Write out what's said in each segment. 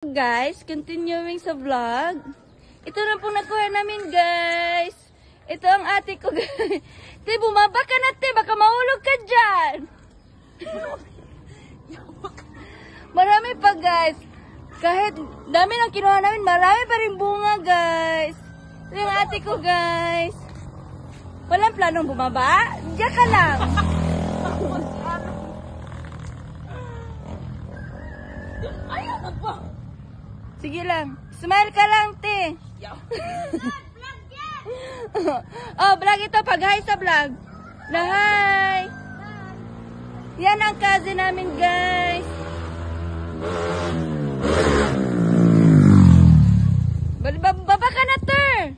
Guys, continuing sa vlog. Ito na po nakuha namin, guys. Ito ang ate ko, guys. Te, bumaba ka na, te. Baka mahulog ka dyan. Marami pa, guys. Kahit dami ng kinuha namin, marami pa rin bunga, guys. Ito yung ate ko, guys. Walang planong bumaba? Diyan ka lang. Ayaw na po. Sige lang. Smile ka lang, te. Oh, vlog ito. Pag-hi sa vlog. Na hi. Yan ang cousin namin, guys. Baba ka na, te.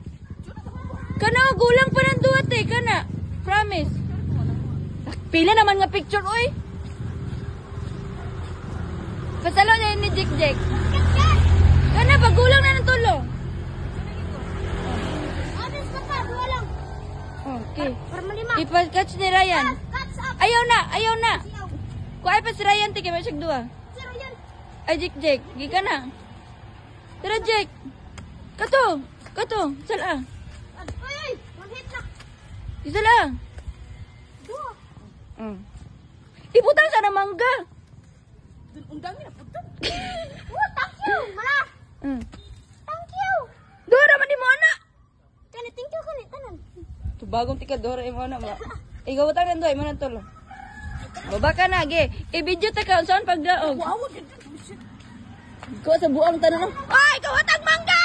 Kana, gulang pa ng duwat, eh. Kana. Promise. Pila naman nga picture, oy. Pasalo na ni Jik Jik. Kana, pagulang na ng tulo. Abis ka pa, dua lang. Okay. Para malima. Ipa-catch ni Ryan. Catch up. Ayaw na, ayaw na. Kuhay pa si Ryan, tigay masyag dua. Zero yan. Ay, Jik Jik. Gika na. Tara, Jik. Kato. Kato. Sala. Ay, ay. Mag-hit na. Sala. Dua. Ibutang ka na mangga. Undang na po. Oh, thank you. Mala. Thank you. Dora, man di mo na. Kani, thank you kani. Tanan. Ito bagong tika, Dora, imo na. Ikaw utang na doy, imo na tulo. Baba ka na, ge. I-video ta ka, saan pagdaog? Wow. Ikaw sa buang tanong. Ay, ikaw utang mangga!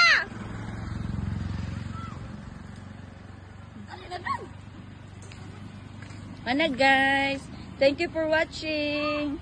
Mana guys, thank you for watching.